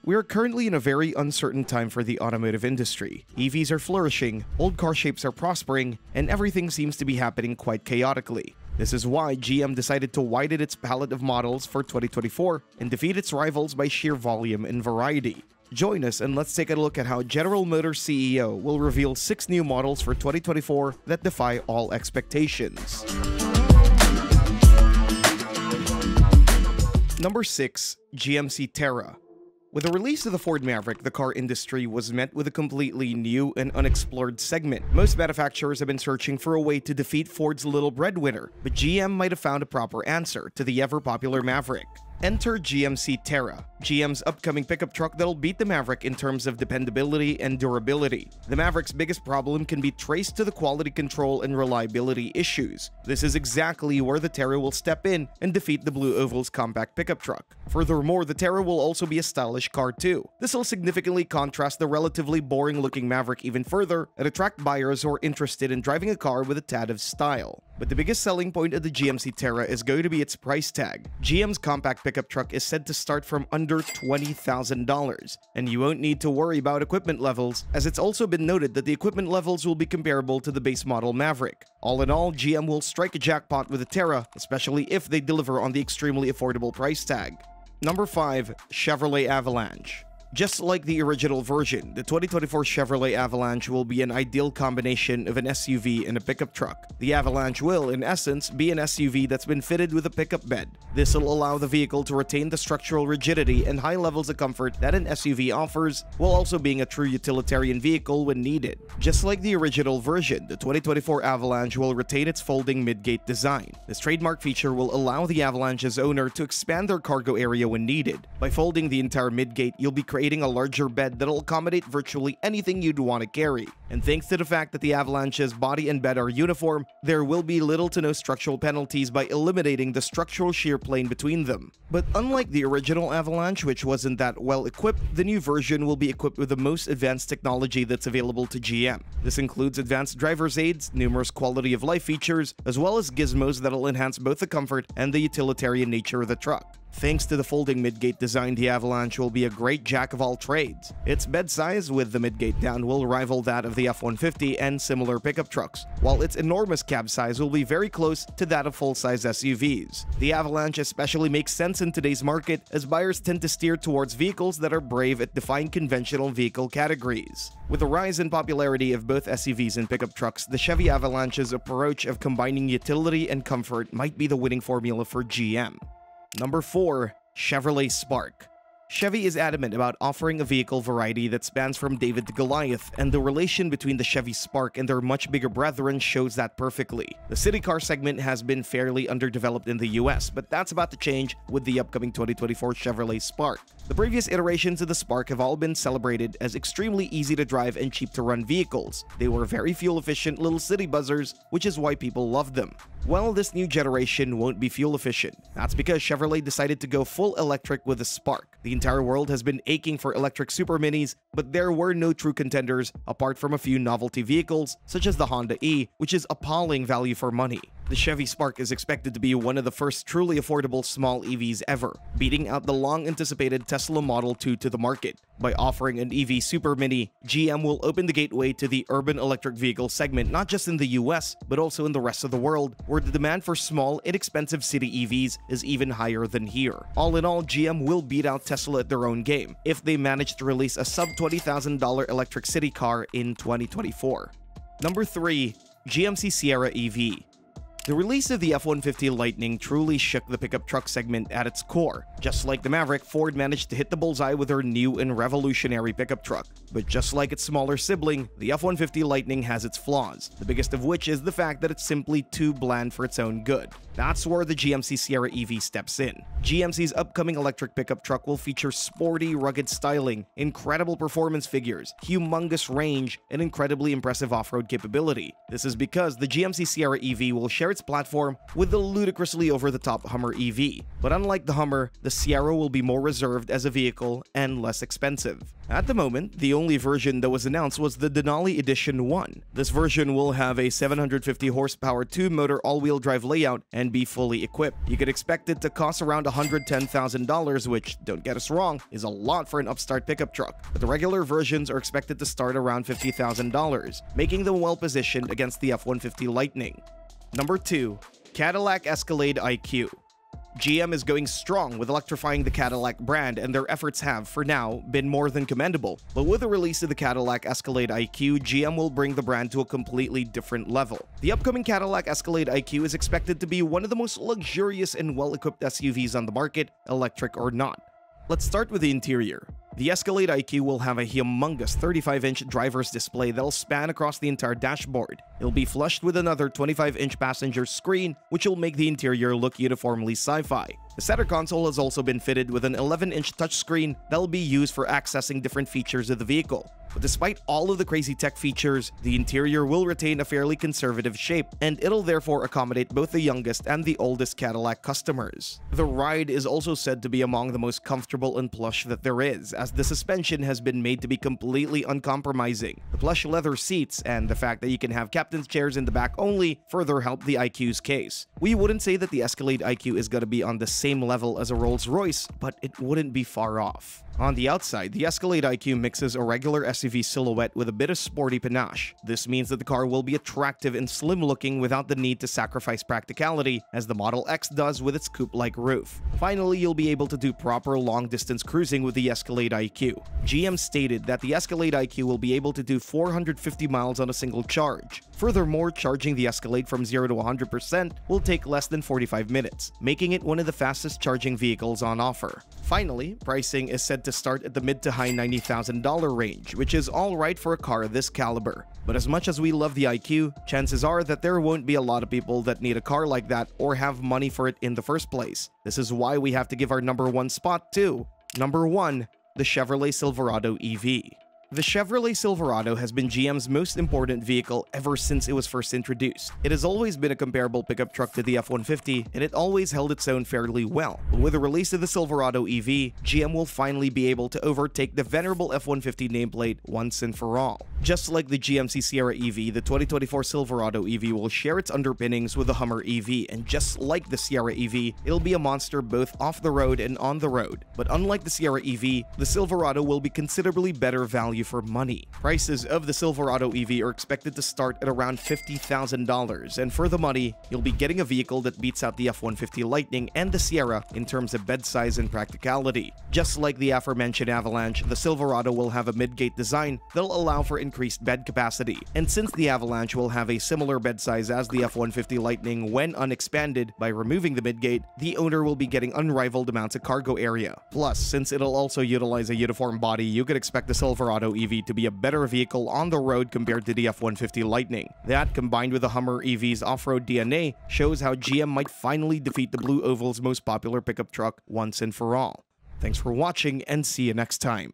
We are currently in a very uncertain time for the automotive industry. EVs are flourishing, old car shapes are prospering, and everything seems to be happening quite chaotically. This is why GM decided to widen its palette of models for 2024 and defeat its rivals by sheer volume and variety. Join us and let's take a look at how General Motors CEO will reveal 6 new models for 2024 that defy all expectations. Number 6. GMC Terra. With the release of the Ford Maverick, the car industry was met with a completely new and unexplored segment. Most manufacturers have been searching for a way to defeat Ford's little breadwinner, but GM might have found a proper answer to the ever-popular Maverick. Enter GMC Terra, GM's upcoming pickup truck that'll beat the Maverick in terms of dependability and durability. The Maverick's biggest problem can be traced to the quality control and reliability issues. This is exactly where the Terra will step in and defeat the Blue Oval's compact pickup truck. Furthermore, the Terra will also be a stylish car too. This will significantly contrast the relatively boring-looking Maverick even further and attract buyers who are interested in driving a car with a tad of style. But the biggest selling point of the GMC Terra is going to be its price tag. GM's compact pickup truck is said to start from under $20,000, and you won't need to worry about equipment levels, as it's also been noted that the equipment levels will be comparable to the base model Maverick. All in all, GM will strike a jackpot with the Terra, especially if they deliver on the extremely affordable price tag. Number 5. Chevrolet Avalanche. Just like the original version, the 2024 Chevrolet Avalanche will be an ideal combination of an SUV and a pickup truck. The Avalanche will, in essence, be an SUV that's been fitted with a pickup bed. This will allow the vehicle to retain the structural rigidity and high levels of comfort that an SUV offers, while also being a true utilitarian vehicle when needed. Just like the original version, the 2024 Avalanche will retain its folding midgate design. This trademark feature will allow the Avalanche's owner to expand their cargo area when needed. By folding the entire midgate, you'll be creating a larger bed that'll accommodate virtually anything you'd want to carry. And thanks to the fact that the Avalanche's body and bed are uniform, there will be little to no structural penalties by eliminating the structural shear plane between them. But unlike the original Avalanche, which wasn't that well equipped, the new version will be equipped with the most advanced technology that's available to GM. This includes advanced driver's aids, numerous quality of life features, as well as gizmos that'll enhance both the comfort and the utilitarian nature of the truck. Thanks to the folding midgate design, the Avalanche will be a great jack of all trades. Its bed size with the midgate down will rival that of the F-150 and similar pickup trucks, while its enormous cab size will be very close to that of full-size SUVs. The Avalanche especially makes sense in today's market, as buyers tend to steer towards vehicles that are brave at defying conventional vehicle categories. With the rise in popularity of both SUVs and pickup trucks, the Chevy Avalanche's approach of combining utility and comfort might be the winning formula for GM. Number 4. Chevrolet Spark. Chevy is adamant about offering a vehicle variety that spans from David to Goliath, and the relation between the Chevy Spark and their much bigger brethren shows that perfectly. The city car segment has been fairly underdeveloped in the US, but that's about to change with the upcoming 2024 Chevrolet Spark. The previous iterations of the Spark have all been celebrated as extremely easy to drive and cheap to run vehicles. They were very fuel-efficient little city buzzers, which is why people loved them. Well, this new generation won't be fuel efficient. That's because Chevrolet decided to go full electric with the Spark. The entire world has been aching for electric super minis, but there were no true contenders apart from a few novelty vehicles, such as the Honda E, which is appalling value for money. The Chevy Spark is expected to be one of the first truly affordable small EVs ever, beating out the long-anticipated Tesla Model 2 to the market. By offering an EV Super Mini, GM will open the gateway to the urban electric vehicle segment not just in the US, but also in the rest of the world, where the demand for small, inexpensive city EVs is even higher than here. All in all, GM will beat out Tesla at their own game, if they manage to release a sub-$20,000 electric city car in 2024. Number 3. GMC Sierra EV. The release of the F-150 Lightning truly shook the pickup truck segment at its core. Just like the Maverick, Ford managed to hit the bullseye with their new and revolutionary pickup truck. But just like its smaller sibling, the F-150 Lightning has its flaws, the biggest of which is the fact that it's simply too bland for its own good. That's where the GMC Sierra EV steps in. GMC's upcoming electric pickup truck will feature sporty, rugged styling, incredible performance figures, humongous range, and incredibly impressive off-road capability. This is because the GMC Sierra EV will share its platform with the ludicrously over-the-top Hummer EV. But unlike the Hummer, the Sierra will be more reserved as a vehicle and less expensive. At the moment, the only version that was announced was the Denali Edition 1. This version will have a 750 horsepower 2-motor all-wheel drive layout and be fully equipped. You could expect it to cost around $110,000, which, don't get us wrong, is a lot for an upstart pickup truck. But the regular versions are expected to start around $50,000, making them well-positioned against the F-150 Lightning. Number 2. Cadillac Escalade IQ. GM is going strong with electrifying the Cadillac brand, and their efforts have, for now, been more than commendable. But with the release of the Cadillac Escalade IQ, GM will bring the brand to a completely different level. The upcoming Cadillac Escalade IQ is expected to be one of the most luxurious and well-equipped SUVs on the market, electric or not. Let's start with the interior. The Escalade IQ will have a humongous 35-inch driver's display that'll span across the entire dashboard. It'll be flushed with another 25-inch passenger screen, which will make the interior look uniformly sci-fi. The center console has also been fitted with an 11-inch touchscreen that'll be used for accessing different features of the vehicle. But despite all of the crazy tech features, the interior will retain a fairly conservative shape, and it'll therefore accommodate both the youngest and the oldest Cadillac customers. The ride is also said to be among the most comfortable and plush that there is, as the suspension has been made to be completely uncompromising. The plush leather seats and the fact that you can have captain's chairs in the back only further help the IQ's case. We wouldn't say that the Escalade IQ is gonna be on the same level as a Rolls-Royce, but it wouldn't be far off. On the outside, the Escalade IQ mixes a regular SUV silhouette with a bit of sporty panache. This means that the car will be attractive and slim-looking without the need to sacrifice practicality, as the Model X does with its coupe-like roof. Finally, you'll be able to do proper long-distance cruising with the Escalade IQ. GM stated that the Escalade IQ will be able to do 450 miles on a single charge. Furthermore, charging the Escalade from 0 to 100% will take less than 45 minutes, making it one of the fastest charging vehicles on offer. Finally, pricing is said to start at the mid to high $90,000 range, which is alright for a car this caliber. But as much as we love the IQ, chances are that there won't be a lot of people that need a car like that or have money for it in the first place. This is why we have to give our number 1 spot to number 1, the Chevrolet Silverado EV. The Chevrolet Silverado has been GM's most important vehicle ever since it was first introduced. It has always been a comparable pickup truck to the F-150, and it always held its own fairly well. But with the release of the Silverado EV, GM will finally be able to overtake the venerable F-150 nameplate once and for all. Just like the GMC Sierra EV, the 2024 Silverado EV will share its underpinnings with the Hummer EV, and just like the Sierra EV, it'll be a monster both off the road and on the road. But unlike the Sierra EV, the Silverado will be considerably better value for money. Prices of the Silverado EV are expected to start at around $50,000, and for the money, you'll be getting a vehicle that beats out the F-150 Lightning and the Sierra in terms of bed size and practicality. Just like the aforementioned Avalanche, the Silverado will have a mid-gate design that'll allow for increased bed capacity, and since the Avalanche will have a similar bed size as the F-150 Lightning when unexpanded by removing the mid-gate, the owner will be getting unrivaled amounts of cargo area. Plus, since it'll also utilize a uniform body, you could expect the Silverado EV to be a better vehicle on the road compared to the F-150 Lightning. That, combined with the Hummer EV's off-road DNA, shows how GM might finally defeat the Blue Oval's most popular pickup truck once and for all. Thanks for watching, and see you next time.